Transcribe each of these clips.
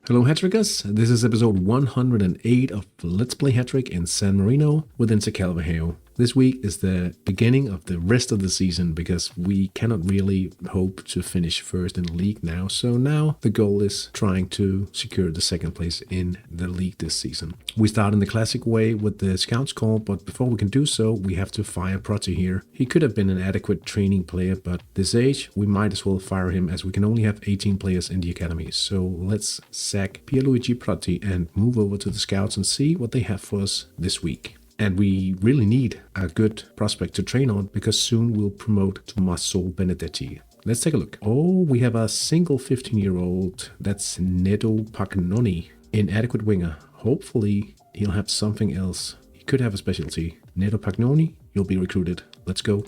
Hello Hattrickers, this is episode 108 of Let's Play Hattrick in San Marino within Kalvehave. This week is the beginning of the rest of the season because we cannot really hope to finish first in the league now. So now the goal is trying to secure the second place in the league this season. We start in the classic way with the scouts call, but before we can do so, we have to fire Proti here. He could have been an adequate training player, but this age, we might as well fire him as we can only have 18 players in the academy. So let's sack Pierluigi Proti and move over to the scouts and see what they have for us this week. And we really need a good prospect to train on because soon we'll promote Tommaso Benedetti. Let's take a look. Oh, we have a single 15-year-old. That's Neto Pagnoni, inadequate winger. Hopefully he'll have something else. He could have a specialty. Neto Pagnoni, you'll be recruited. Let's go.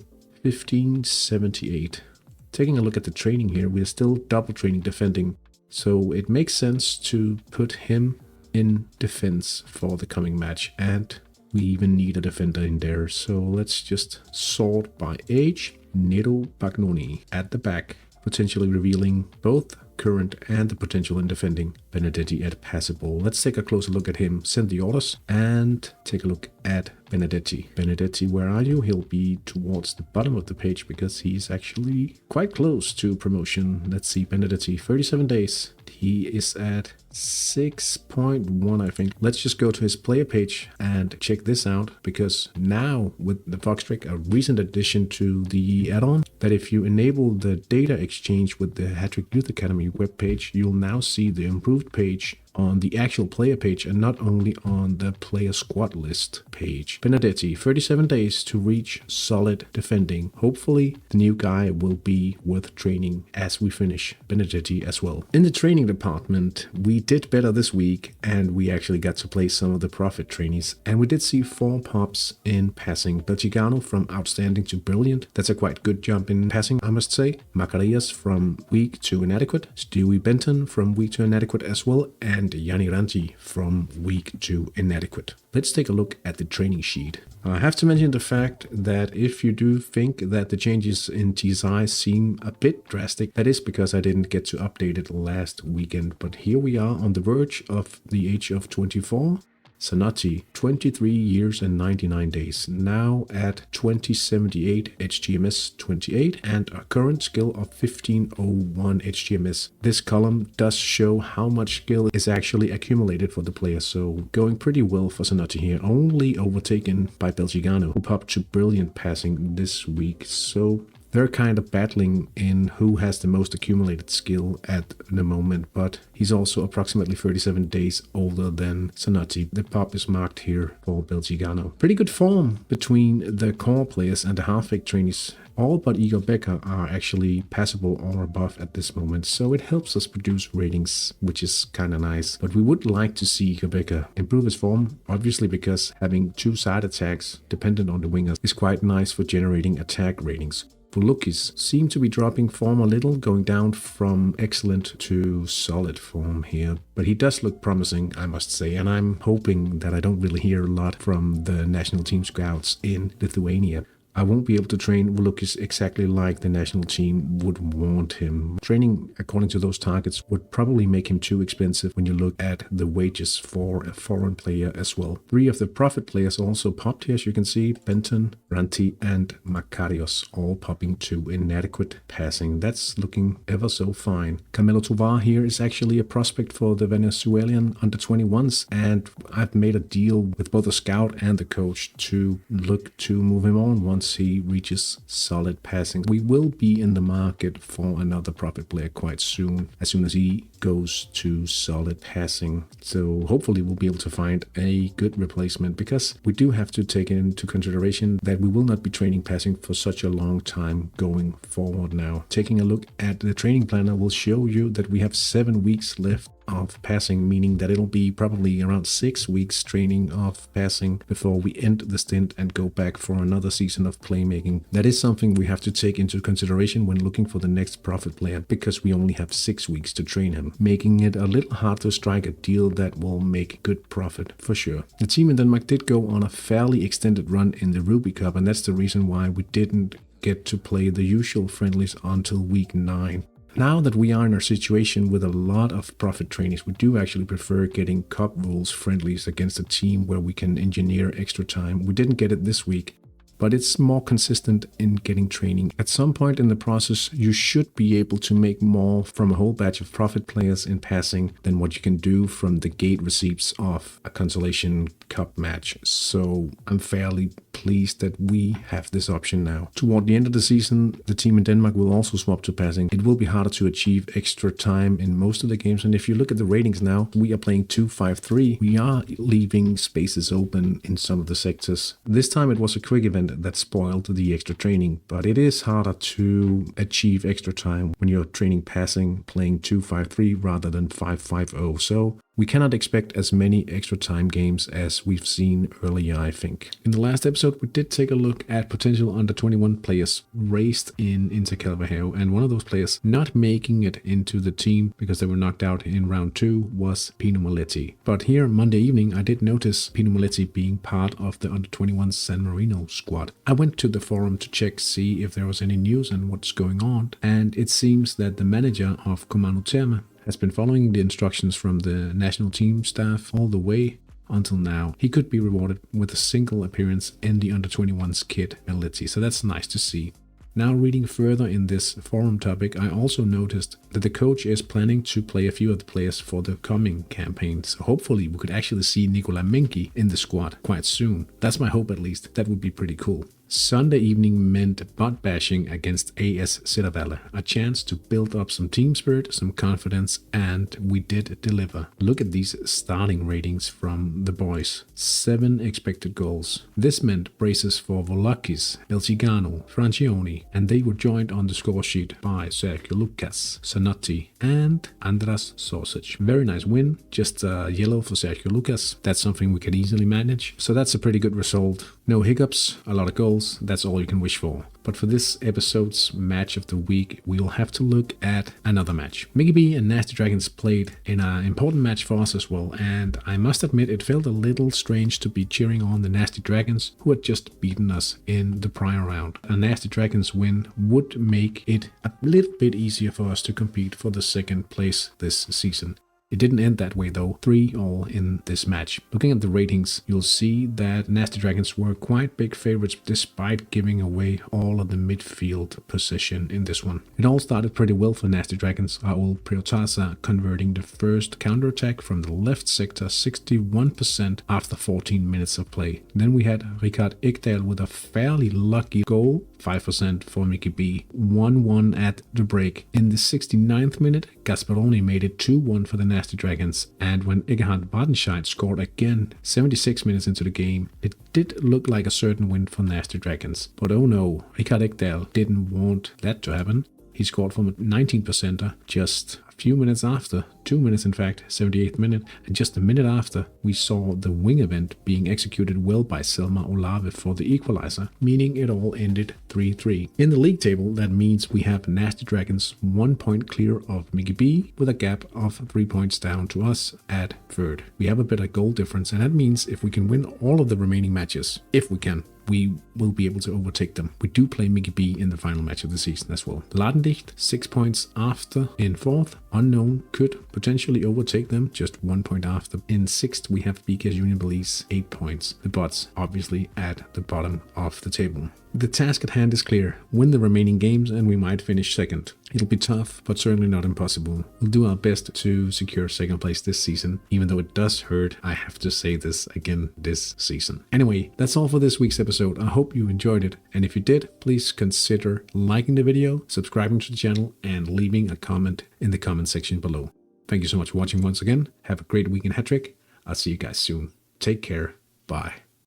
1578. Taking a look at the training here, we're still double training defending. So it makes sense to put him in defense for the coming match. And we even need a defender in there, so let's just sort by age. Neto Pagnoni at the back, potentially revealing both current and the potential in defending. Benedetti at passable. Let's take a closer look at him, send the orders, and take a look at Benedetti. Benedetti, where are you? He'll be towards the bottom of the page because he's actually quite close to promotion. Let's see, Benedetti, 37 days. He is at 6.1, I think. Let's just go to his player page and check this out, because now with the Foxtrick, a recent addition to the add-on, that if you enable the data exchange with the Hattrick Youth Academy webpage, you'll now see the improved page on the actual player page and not only on the player squad list page. Benedetti, 37 days to reach solid defending. Hopefully the new guy will be worth training as we finish Benedetti as well. In the training department, we did better this week and we actually got to play some of the profit trainees, and we did see 4 pops in passing. Belgicano from outstanding to brilliant. That's a quite good jump in passing, I must say. Macarias from weak to inadequate. Stewie Benton from weak to inadequate as well, and Yanni Ranti from weak to inadequate. Let's take a look at the training sheet. I have to mention the fact that if you do think that the changes in TSI seem a bit drastic, that is because I didn't get to update it last weekend. But here we are on the verge of the age of 24. Sanati, 23 years and 99 days, now at 2078 HGMS 28 and a current skill of 1501 HGMS. This column does show how much skill is actually accumulated for the player, so going pretty well for Sanati here, only overtaken by Belgicano, who popped to brilliant passing this week. So they're kind of battling in who has the most accumulated skill at the moment, but he's also approximately 37 days older than Sanati. The pop is marked here for Belgicano. Pretty good form between the core players and the half-fake trainees. All but Igor Becker are actually passable or above at this moment, so it helps us produce ratings, which is kind of nice. But we would like to see Igor Becker improve his form, obviously because having 2 side attacks dependent on the wingers is quite nice for generating attack ratings. Volukis seem to be dropping form a little, going down from excellent to solid form here. But he does look promising, I must say, and I'm hoping that I don't really hear a lot from the national team scouts in Lithuania. I won't be able to train Volukis exactly like the national team would want him. Training according to those targets would probably make him too expensive when you look at the wages for a foreign player as well. 3 of the profit players also popped here, as you can see. Benton, Ranti and Macarios all popping to inadequate passing. That's looking ever so fine. Camilo Tovar here is actually a prospect for the Venezuelan under-21s, and I've made a deal with both the scout and the coach to look to move him on once he reaches solid passing. We will be in the market for another profit player quite soon, as soon as he goes to solid passing. So hopefully we'll be able to find a good replacement, because we do have to take into consideration that we will not be training passing for such a long time going forward now. Taking a look at the training planner will show you that we have 7 weeks left of passing, meaning that it'll be probably around 6 weeks training of passing before we end the stint and go back for another season of playmaking. That is something we have to take into consideration when looking for the next profit player, because we only have 6 weeks to train him, making it a little hard to strike a deal that will make good profit for sure. The team in Denmark did go on a fairly extended run in the Ruby Cup, and that's the reason why we didn't get to play the usual friendlies until week 9. Now that we are in our situation with a lot of profit trainees, we do actually prefer getting cup rules friendlies against a team where we can engineer extra time. We didn't get it this week, but it's more consistent in getting training. At some point in the process, you should be able to make more from a whole batch of profit players in passing than what you can do from the gate receipts of a consolation cup match. So I'm fairly pleased that we have this option now. Toward the end of the season, the team in Denmark will also swap to passing. It will be harder to achieve extra time in most of the games, and if you look at the ratings now, we are playing 2-5-3. We are leaving spaces open in some of the sectors. This time it was a quick event that spoiled the extra training, but it is harder to achieve extra time when you're training passing, playing 2-5-3 rather than 5-5-0. So we cannot expect as many extra time games as we've seen earlier, I think. In the last episode, we did take a look at potential under-21 players raised into Kalvehave, and one of those players not making it into the team because they were knocked out in round 2 was Pino Moletti. But here Monday evening, I did notice Pino Moletti being part of the under-21 San Marino squad. I went to the forum to see if there was any news on what's going on, and it seems that the manager of Comano Terme has been following the instructions from the national team staff all the way until now. He could be rewarded with a single appearance in the under-21's kit ability, so that's nice to see. Now reading further in this forum topic, I also noticed that the coach is planning to play a few of the players for the coming campaign, so hopefully we could actually see Nicola Menki in the squad quite soon. That's my hope at least. That would be pretty cool. Sunday evening meant Botbashing against AS Citavella, a chance to build up some team spirit, some confidence, and we did deliver. Look at these starting ratings from the boys. 7 expected goals. This meant braces for Volakis, El Cigano, Francioni, and they were joined on the score sheet by Sergio Lucas, Zanotti, and Andras Sausage. Very nice win, just a yellow for Sergio Lucas. That's something we could easily manage, so that's a pretty good result. No hiccups, a lot of goals. That's all you can wish for. But for this episode's match of the week, we'll have to look at another match. Mickey B and Nasty Dragons played in an important match for us as well, and I must admit it felt a little strange to be cheering on the Nasty Dragons, who had just beaten us in the prior round. A Nasty Dragons win would make it a little bit easier for us to compete for the second place this season. It didn't end that way though, 3-all in this match. Looking at the ratings, you'll see that Nasty Dragons were quite big favorites despite giving away all of the midfield position in this one. It all started pretty well for Nasty Dragons, Raul Priotasa converting the first counterattack from the left sector 61% after 14 minutes of play. Then we had Rikard Ekdal with a fairly lucky goal, 5% for Mickey B, 1-1 at the break. In the 69th minute, Gasparoni made it 2-1 for the Nasty Dragons, and when Egerhard Bardenscheid scored again 76 minutes into the game, it did look like a certain win for Nasty Dragons. But oh no, Rikard Ekdal didn't want that to happen. He scored from a 19%er just a few minutes after, 2 minutes in fact, 78th minute, and just a minute after we saw the wing event being executed well by Selma Olave for the equalizer, meaning it all ended 3-3. In the league table, that means we have Nasty Dragons 1 point clear of Mickey B with a gap of 3 points down to us at third. We have a better goal difference, and that means if we can win all of the remaining matches, if we can, we will be able to overtake them. We do play Mickey B in the final match of the season as well. Ladendicht, 6 points after in fourth. Unknown could potentially overtake them, just 1 point after. In sixth, we have BKS Union Belize, 8 points. The Bots obviously at the bottom of the table. The task at hand is clear. Win the remaining games and we might finish second. It'll be tough, but certainly not impossible. We'll do our best to secure second place this season, even though it does hurt, I have to say this again this season. Anyway, that's all for this week's episode. I hope you enjoyed it, and if you did, please consider liking the video, subscribing to the channel, and leaving a comment in the comment section below. Thank you so much for watching once again. Have a great week in Hattrick. I'll see you guys soon. Take care. Bye.